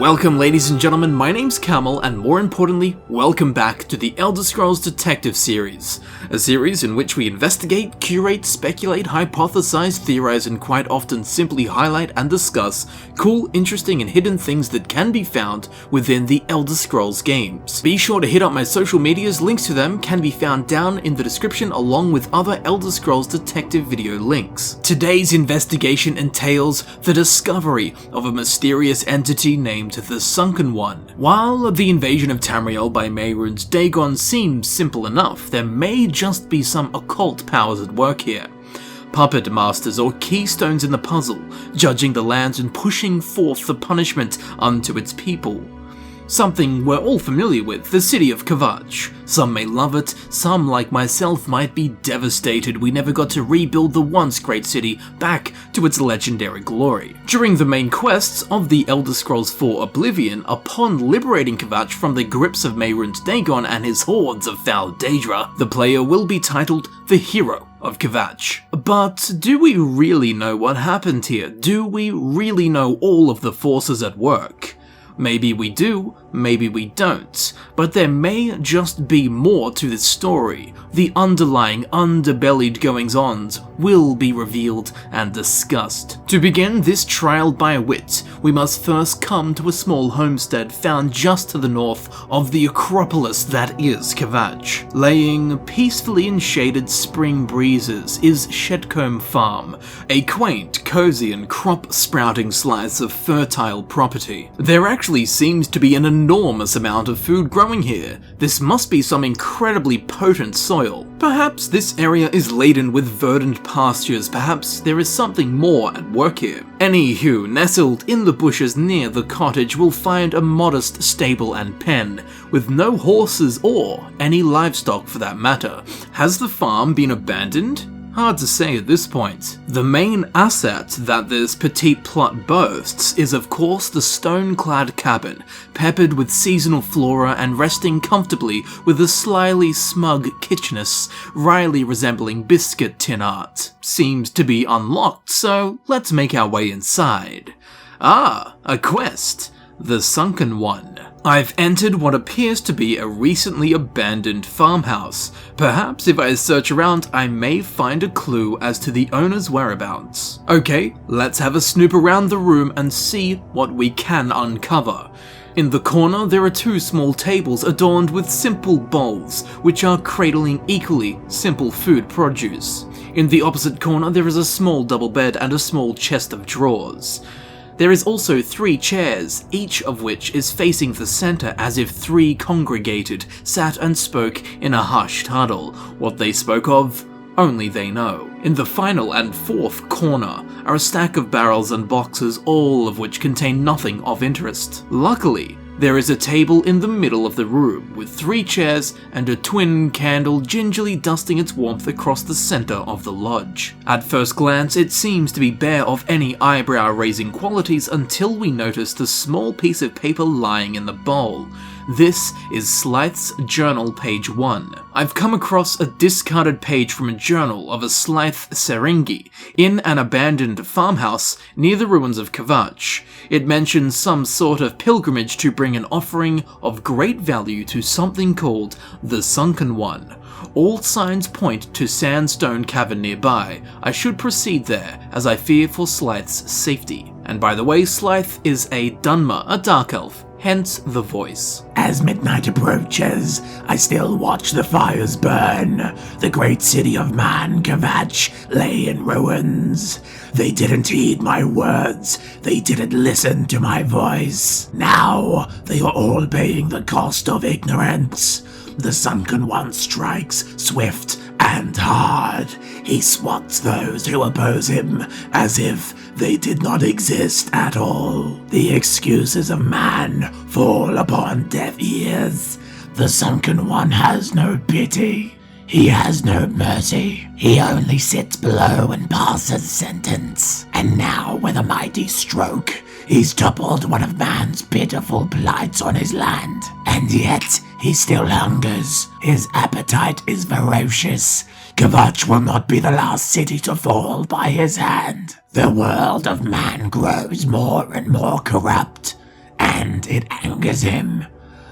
Welcome ladies and gentlemen, my name's Camel, and more importantly, welcome back to the Elder Scrolls Detective series. A series in which we investigate, curate, speculate, hypothesize, theorize, and quite often simply highlight and discuss cool, interesting, and hidden things that can be found within the Elder Scrolls games. Be sure to hit up my social medias, links to them can be found down in the description along with other Elder Scrolls Detective video links. Today's investigation entails the discovery of a mysterious entity named the Sunken One. While the invasion of Tamriel by Mehrunes Dagon seems simple enough, there may just be some occult powers at work here. Puppet masters or keystones in the puzzle, judging the lands and pushing forth the punishment unto its people. Something we're all familiar with, the city of Kvatch. Some may love it, some like myself might be devastated we never got to rebuild the once great city back to its legendary glory. During the main quests of the Elder Scrolls IV Oblivion, upon liberating Kvatch from the grips of Mehrunes Dagon and his hordes of foul Daedra, the player will be titled the Hero of Kvatch. But do we really know what happened here? Do we really know all of the forces at work? Maybe we do, maybe we don't, but there may just be more to this story. The underlying, underbellied goings-ons will be revealed and discussed. To begin this trial by wit, we must first come to a small homestead found just to the north of the Acropolis that is Kvatch. Laying peacefully in shaded spring breezes is Shetcombe Farm, a quaint, cozy and crop-sprouting slice of fertile property. There actually seems to be an enormous amount of food growing here. This must be some incredibly potent soil. Perhaps this area is laden with verdant pastures, perhaps there is something more at work here. Anywho, nestled in the bushes near the cottage will find a modest stable and pen, with no horses or any livestock for that matter. Has the farm been abandoned? Hard to say at this point. The main asset that this petite plot boasts is of course the stone-clad cabin, peppered with seasonal flora and resting comfortably with a slyly smug kitcheness, wryly resembling biscuit tin art. Seems to be unlocked, so let's make our way inside. Ah, a quest. The Sunken One. I've entered what appears to be a recently abandoned farmhouse. Perhaps if I search around, I may find a clue as to the owner's whereabouts. Okay, let's have a snoop around the room and see what we can uncover. In the corner, there are two small tables adorned with simple bowls, which are cradling equally simple food produce. In the opposite corner, there is a small double bed and a small chest of drawers. There is also 3 chairs, each of which is facing the center as if 3 congregated, sat and spoke in a hushed huddle. What they spoke of, only they know. In the final and 4th corner are a stack of barrels and boxes, all of which contain nothing of interest. Luckily, there is a table in the middle of the room, with 3 chairs and a twin candle gingerly dusting its warmth across the center of the lodge. At first glance, it seems to be bare of any eyebrow-raising qualities until we notice the small piece of paper lying in the bowl. This is Slythe's journal, page 1. I've come across a discarded page from a journal of a Slythe Seringi in an abandoned farmhouse near the ruins of Kvatch. It mentions some sort of pilgrimage to bring an offering of great value to something called the Sunken One. All signs point to Sandstone Cavern nearby. I should proceed there, as I fear for Slythe's safety. And by the way, Slythe is a Dunmer, a dark elf. Hence the voice. As midnight approaches, I still watch the fires burn. The great city of man, Kvatch, lay in ruins. They didn't heed my words. They didn't listen to my voice. Now, they are all paying the cost of ignorance. The Sunken One strikes swift and hard. He swats those who oppose him as if they did not exist at all. The excuses of man fall upon deaf ears. The Sunken One has no pity. He has no mercy. He only sits below and passes sentence. And now, with a mighty stroke, he's toppled one of man's pitiful blights on his land. And yet, he still hungers. His appetite is ferocious. Kvatch will not be the last city to fall by his hand. The world of man grows more and more corrupt, and it angers him.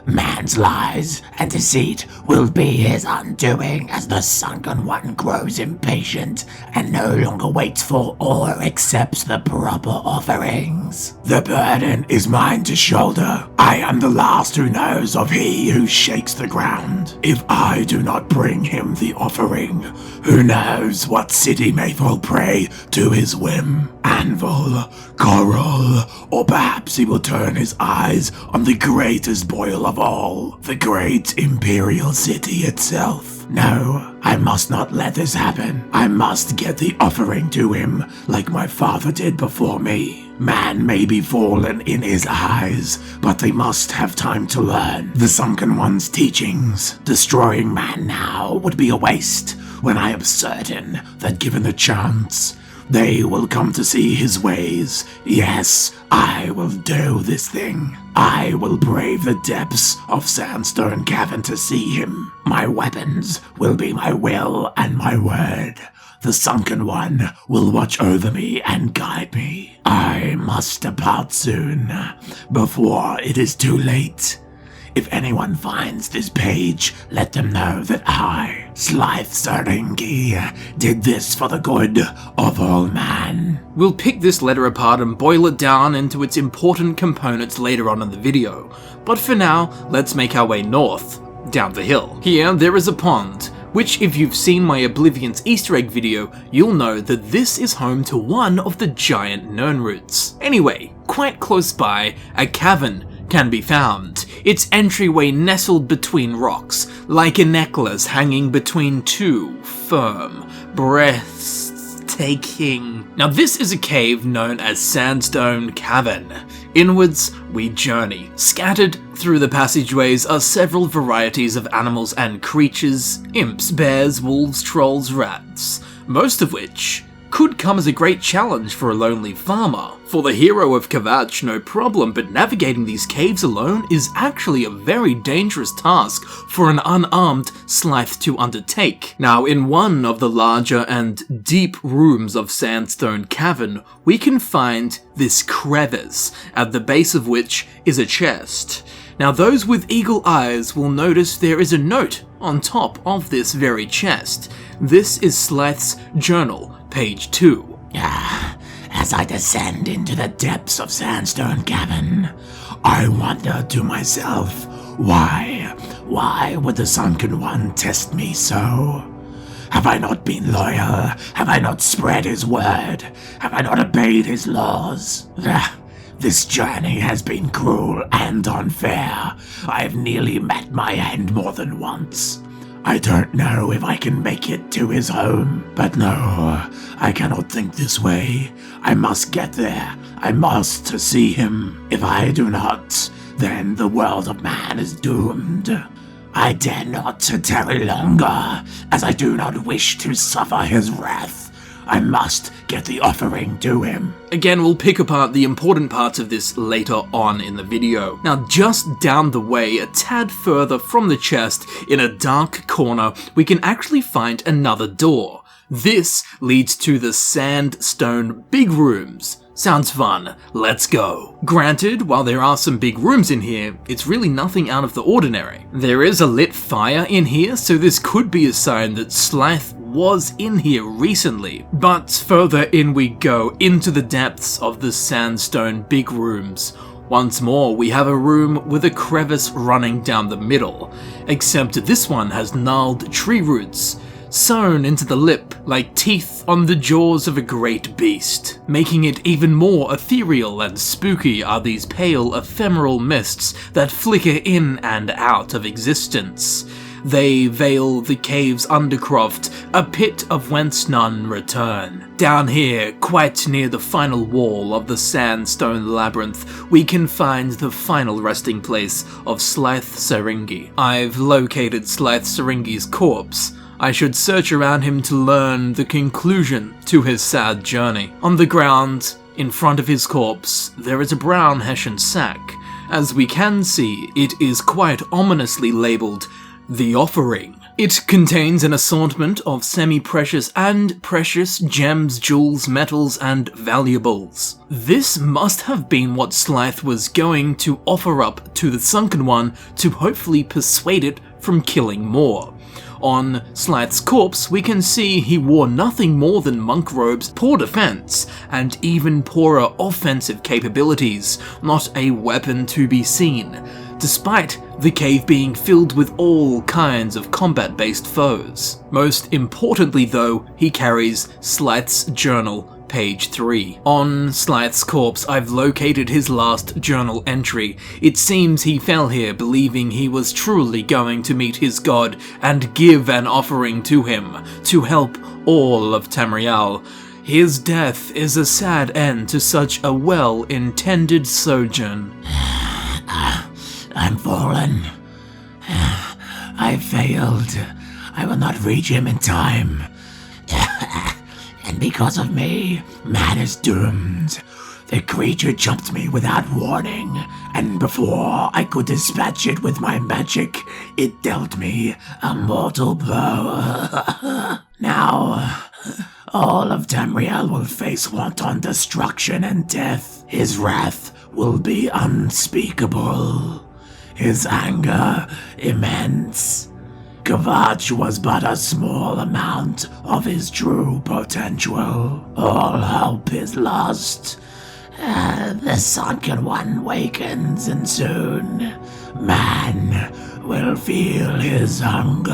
Man's lies and deceit will be his undoing as the Sunken One grows impatient and no longer waits for or accepts the proper offerings. The burden is mine to shoulder. I am the last who knows of he who shakes the ground. If I do not bring him the offering, who knows what city may fall prey to his whim? Anvil, coral, or perhaps he will turn his eyes on the greatest boil of all, the great imperial city itself. No, I must not let this happen. I must get the offering to him like my father did before me. Man may be fallen in his eyes, but they must have time to learn the Sunken One's teachings. Destroying man now would be a waste, when I am certain that given the chance, they will come to see his ways. Yes, I will do this thing. I will brave the depths of Sandstone Cavern to see him. My weapons will be my will and my word. The Sunken One will watch over me and guide me. I must depart soon, before it is too late. If anyone finds this page, let them know that I, Slythe Seringi, did this for the good of all man. We'll pick this letter apart and boil it down into its important components later on in the video, but for now, let's make our way north, down the hill. Here, there is a pond, which if you've seen my Oblivion's Easter egg video, you'll know that this is home to one of the giant Mehrunes. Anyway, quite close by, a cavern can be found, its entryway nestled between rocks, like a necklace hanging between two firm, breathtaking. Now this is a cave known as Sandstone Cavern. Inwards we journey. Scattered through the passageways are several varieties of animals and creatures, imps, bears, wolves, trolls, rats, most of which could come as a great challenge for a lonely farmer. For the hero of Kvatch, no problem, but navigating these caves alone is actually a very dangerous task for an unarmed Slythe to undertake. Now, in one of the larger and deep rooms of Sandstone Cavern, we can find this crevice, at the base of which is a chest. Now, those with eagle eyes will notice there is a note on top of this very chest. This is Slythe's journal, page 2. As I descend into the depths of Sandstone Cavern, I wonder to myself, why would the Sunken One test me so? Have I not been loyal? Have I not spread his word? Have I not obeyed his laws? This journey has been cruel and unfair. I have nearly met my end more than once. I don't know if I can make it to his home, but no, I cannot think this way. I must get there. I must see him. If I do not, then the world of man is doomed. I dare not to tarry longer, as I do not wish to suffer his wrath. I must get the offering to him. Again, we'll pick apart the important parts of this later on in the video. Now, just down the way, a tad further from the chest, in a dark corner, we can actually find another door. This leads to the Sandstone Big Rooms. Sounds fun, let's go. Granted, while there are some big rooms in here, it's really nothing out of the ordinary. There is a lit fire in here, so this could be a sign that Slythe was in here recently. But further in we go, into the depths of the Sandstone Big Rooms. Once more, we have a room with a crevice running down the middle, except this one has gnarled tree roots sewn into the lip like teeth on the jaws of a great beast. Making it even more ethereal and spooky are these pale, ephemeral mists that flicker in and out of existence. They veil the cave's undercroft, a pit of whence none return. Down here, quite near the final wall of the Sandstone Labyrinth, we can find the final resting place of Slythe Seringi. I've located Slythe Seringi's corpse. I should search around him to learn the conclusion to his sad journey. On the ground, in front of his corpse, there is a brown hessian sack. As we can see, it is quite ominously labelled, "The Offering." It contains an assortment of semi-precious and precious gems, jewels, metals, and valuables. This must have been what Slythe was going to offer up to the Sunken One to hopefully persuade it from killing more. On Slythe's corpse, we can see he wore nothing more than monk robes, poor defense, and even poorer offensive capabilities, not a weapon to be seen, despite the cave being filled with all kinds of combat-based foes. Most importantly though, he carries Slythe's journal, page 3. On Slythe's corpse, I've located his last journal entry. It seems he fell here believing he was truly going to meet his god and give an offering to him, to help all of Tamriel. His death is a sad end to such a well-intended sojourn. I'm fallen. I failed. I will not reach him in time. And because of me, man is doomed. The creature jumped me without warning, and before I could dispatch it with my magic, it dealt me a mortal blow. Now, all of Tamriel will face wanton destruction and death. His wrath will be unspeakable. His anger immense. Kvatch was but a small amount of his true potential. All hope is lost. The Sunken One wakens, and soon man will feel his hunger.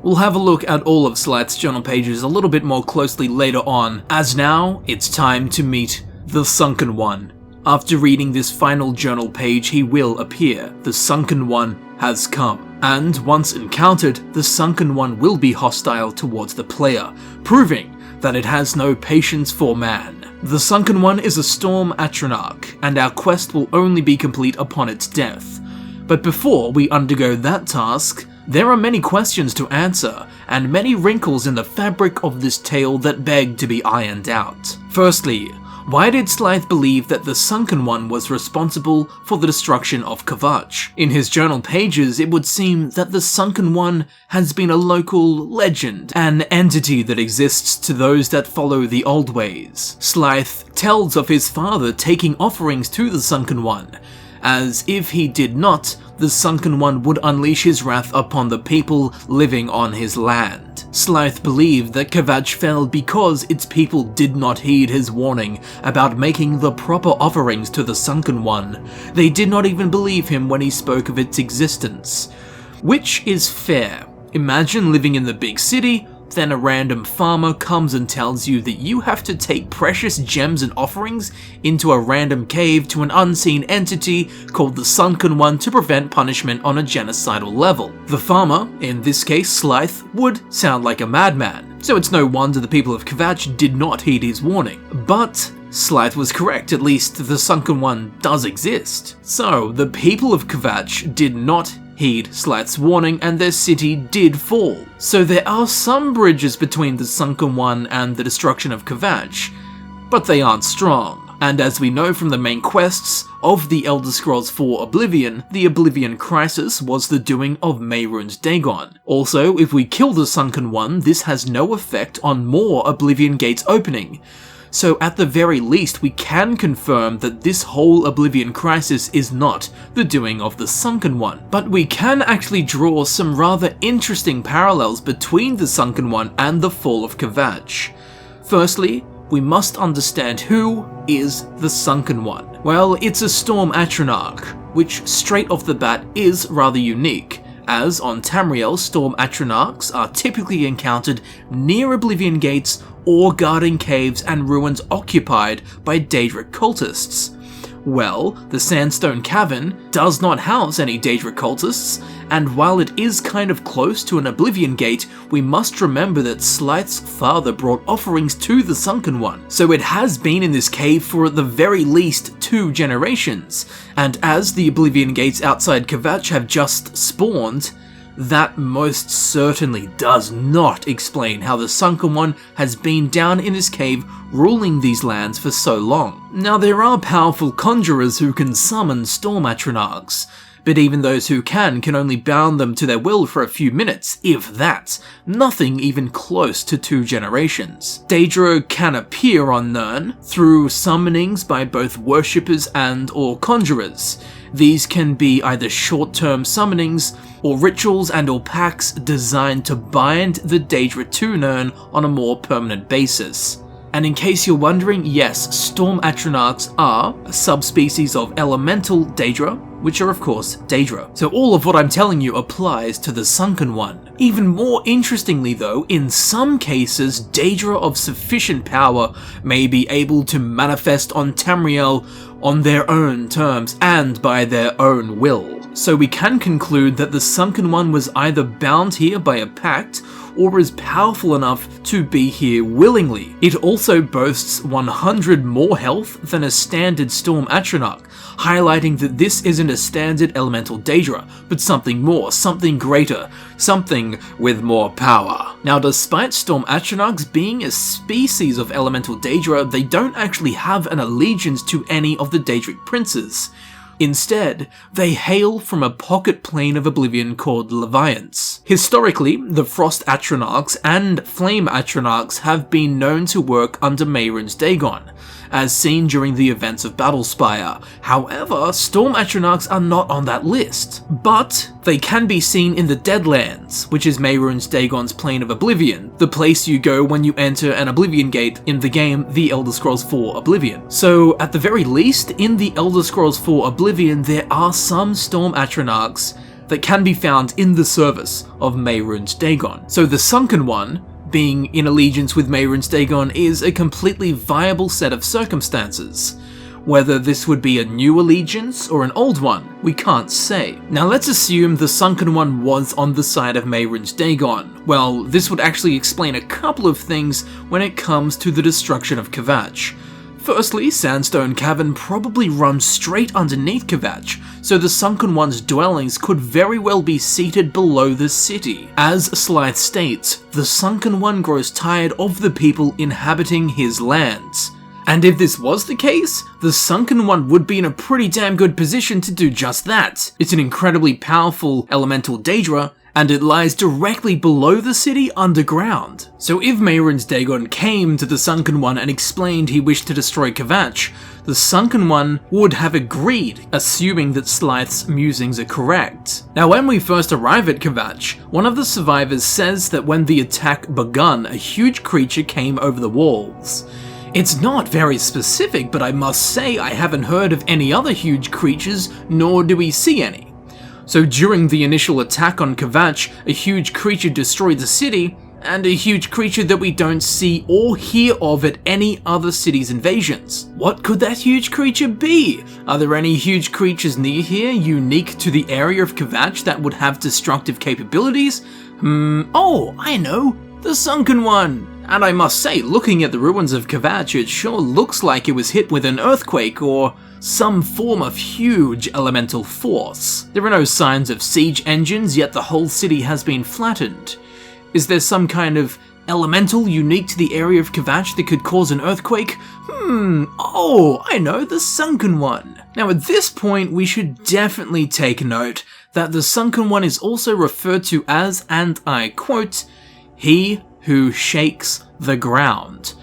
We'll have a look at all of Slythe's journal pages a little bit more closely later on, as now it's time to meet the Sunken One. After reading this final journal page, he will appear. The Sunken One has come, and once encountered, the Sunken One will be hostile towards the player, proving that it has no patience for man. The Sunken One is a storm atronach, and our quest will only be complete upon its death. But before we undergo that task, there are many questions to answer, and many wrinkles in the fabric of this tale that beg to be ironed out. Firstly, why did Slythe believe that the Sunken One was responsible for the destruction of Kvatch? In his journal pages, it would seem that the Sunken One has been a local legend, an entity that exists to those that follow the old ways. Slythe tells of his father taking offerings to the Sunken One, as if he did not, the Sunken One would unleash his wrath upon the people living on his land. Slythe believed that Kvatch fell because its people did not heed his warning about making the proper offerings to the Sunken One. They did not even believe him when he spoke of its existence. Which is fair. Imagine living in the big city, then a random farmer comes and tells you that you have to take precious gems and offerings into a random cave to an unseen entity called the Sunken One to prevent punishment on a genocidal level. The farmer, in this case Slythe, would sound like a madman, so it's no wonder the people of Kvatch did not heed his warning. But Slythe was correct, at least the Sunken One does exist. So, the people of Kvatch did not heed Slythe's warning and their city did fall. So there are some bridges between the Sunken One and the destruction of Kvatch, but they aren't strong. And as we know from the main quests of the Elder Scrolls IV Oblivion, the Oblivion Crisis was the doing of Mehrunes Dagon. Also, if we kill the Sunken One, this has no effect on more Oblivion Gates opening. So at the very least, we can confirm that this whole Oblivion Crisis is not the doing of the Sunken One. But we can actually draw some rather interesting parallels between the Sunken One and the fall of Kvatch. Firstly, we must understand who is the Sunken One. Well, it's a storm atronach, which straight off the bat is rather unique, as on Tamriel, storm atronachs are typically encountered near Oblivion Gates or guarding caves and ruins occupied by Daedric cultists. Well, the Sandstone Cavern does not house any Daedric cultists, and while it is kind of close to an Oblivion Gate, we must remember that Slythe's father brought offerings to the Sunken One, so it has been in this cave for at the very least 2 generations, and as the Oblivion Gates outside Kvatch have just spawned, that most certainly does not explain how the Sunken One has been down in this cave ruling these lands for so long. Now there are powerful conjurers who can summon storm atronachs, but even those who can only bound them to their will for a few minutes, if that, nothing even close to 2 generations. Daedra can appear on Nirn through summonings by both worshippers and or conjurers. These can be either short-term summonings or rituals and or pacts designed to bind the Daedra to Nirn on a more permanent basis. And in case you're wondering, yes, Storm Atronachs are a subspecies of elemental Daedra, which are of course Daedra. So all of what I'm telling you applies to the Sunken One. Even more interestingly though, in some cases, Daedra of sufficient power may be able to manifest on Tamriel on their own terms and by their own will. So we can conclude that the Sunken One was either bound here by a pact or is powerful enough to be here willingly. It also boasts 100 more health than a standard Storm Atronach, highlighting that this isn't a standard elemental Daedra, but something more, something greater, something with more power. Now, despite Storm Atronachs being a species of elemental Daedra, they don't actually have an allegiance to any of the Daedric princes. Instead, they hail from a pocket plane of oblivion called Leviants. Historically, the Frost Atronachs and Flame Atronachs have been known to work under Mehrunes Dagon, as seen during the events of Battlespire. However, Storm Atronachs are not on that list, but they can be seen in the Deadlands, which is Mehrunes Dagon's plane of oblivion, the place you go when you enter an Oblivion Gate in the game The Elder Scrolls IV Oblivion. So, at the very least, in the Elder Scrolls IV Oblivion, there are some Storm Atronachs that can be found in the service of Mehrunes Dagon. So the Sunken One, being in allegiance with Mehrunes Dagon, is a completely viable set of circumstances. Whether this would be a new allegiance or an old one, we can't say. Now let's assume the Sunken One was on the side of Mehrunes Dagon. Well, this would actually explain a couple of things when it comes to the destruction of Kvatch. Firstly, Sandstone Cavern probably runs straight underneath Kvatch, so the Sunken One's dwellings could very well be seated below the city. As Slythe states, the Sunken One grows tired of the people inhabiting his lands. And if this was the case, the Sunken One would be in a pretty damn good position to do just that. It's an incredibly powerful elemental Daedra, and it lies directly below the city underground. So if Mehrunes Dagon came to the Sunken One and explained he wished to destroy Kvatch, the Sunken One would have agreed, assuming that Slythe's musings are correct. Now when we first arrive at Kvatch, one of the survivors says that when the attack begun, a huge creature came over the walls. It's not very specific, but I must say I haven't heard of any other huge creatures, nor do we see any. So during the initial attack on Kvatch, a huge creature destroyed the city, and a huge creature that we don't see or hear of at any other city's invasions. What could that huge creature be? Are there any huge creatures near here, unique to the area of Kvatch that would have destructive capabilities? Oh, I know! The Sunken One! And I must say, looking at the ruins of Kvatch, it sure looks like it was hit with an earthquake or some form of huge elemental force. There are no signs of siege engines, yet the whole city has been flattened. Is there some kind of elemental unique to the area of Kvatch that could cause an earthquake? Oh, I know, the Sunken One. Now at this point, we should definitely take note that the Sunken One is also referred to as, and I quote, "He who shakes the ground."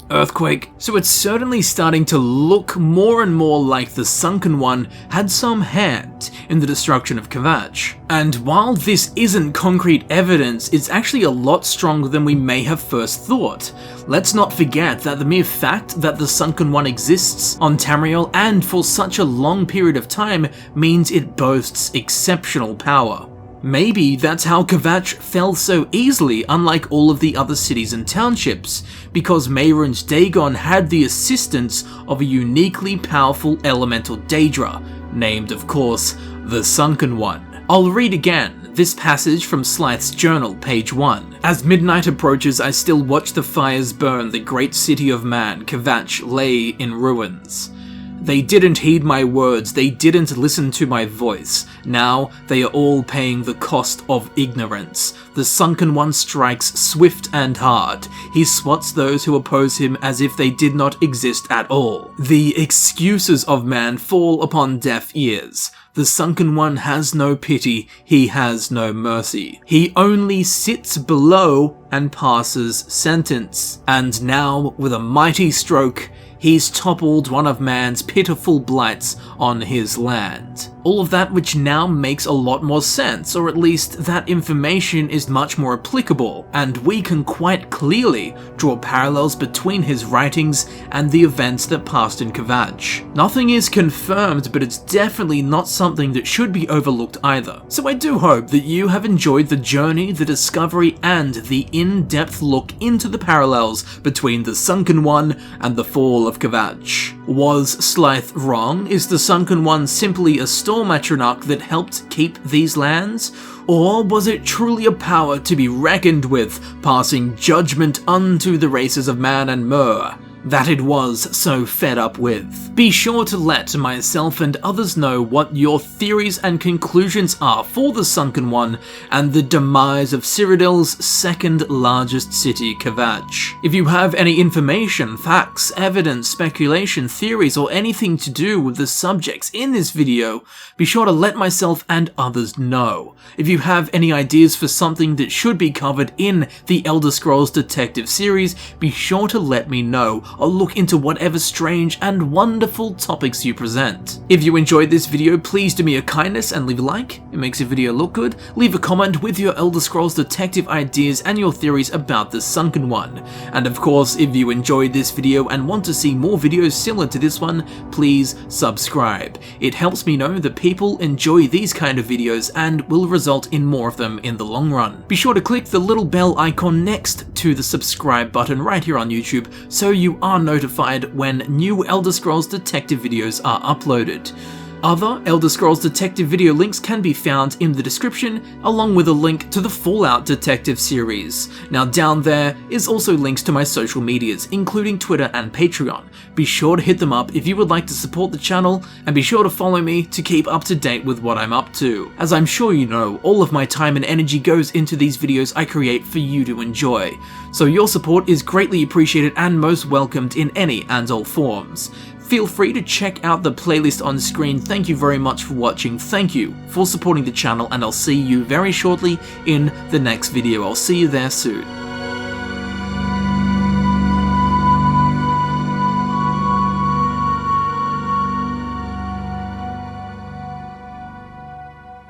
Earthquake. So it's certainly starting to look more and more like the Sunken One had some hand in the destruction of Kvatch. And while this isn't concrete evidence, it's actually a lot stronger than we may have first thought. Let's not forget that the mere fact that the Sunken One exists on Tamriel and for such a long period of time means it boasts exceptional power. Maybe that's how Kvatch fell so easily, unlike all of the other cities and townships, because Mehrunes Dagon had the assistance of a uniquely powerful elemental Daedra, named of course, the Sunken One. I'll read again this passage from Slythe's journal, page 1. "As midnight approaches, I still watch the fires burn the great city of man, Kvatch lay in ruins. They didn't heed my words, they didn't listen to my voice. Now they are all paying the cost of ignorance. The Sunken One strikes swift and hard. He swats those who oppose him as if they did not exist at all. The excuses of man fall upon deaf ears. The Sunken One has no pity, he has no mercy. He only sits below and passes sentence. And now, with a mighty stroke, he's toppled one of man's pitiful blights on his land. All of that which now makes a lot more sense, or at least that information is much more applicable, and we can quite clearly draw parallels between his writings and the events that passed in Kvatch. Nothing is confirmed, but it's definitely not something that should be overlooked either. So I do hope that you have enjoyed the journey, the discovery, and the in-depth look into the parallels between the Sunken One and the fall of Kvatch. Was Slythe wrong? Is the Sunken One simply a storm atronach that helped keep these lands? Or was it truly a power to be reckoned with, passing judgment unto the races of man and Mer that it was so fed up with? Be sure to let myself and others know what your theories and conclusions are for the Sunken One and the demise of Cyrodiil's second largest city, Kvatch. If you have any information, facts, evidence, speculation, theories, or anything to do with the subjects in this video, be sure to let myself and others know. If you have any ideas for something that should be covered in the Elder Scrolls Detective series, be sure to let me know, or look into whatever strange and wonderful topics you present. If you enjoyed this video, please do me a kindness and leave a like, it makes your video look good. Leave a comment with your Elder Scrolls Detective ideas and your theories about the Sunken One. And of course, if you enjoyed this video and want to see more videos similar to this one, please subscribe. It helps me know that people enjoy these kind of videos and will result in more of them in the long run. Be sure to click the little bell icon next to the subscribe button right here on YouTube so you are notified when new Elder Scrolls Detective videos are uploaded. Other Elder Scrolls Detective video links can be found in the description, along with a link to the Fallout Detective series. Now down there is also links to my social medias, including Twitter and Patreon. Be sure to hit them up if you would like to support the channel, and be sure to follow me to keep up to date with what I'm up to. As I'm sure you know, all of my time and energy goes into these videos I create for you to enjoy, so your support is greatly appreciated and most welcomed in any and all forms. Feel free to check out the playlist on screen. Thank you very much for watching, thank you for supporting the channel, and I'll see you very shortly in the next video. I'll see you there soon.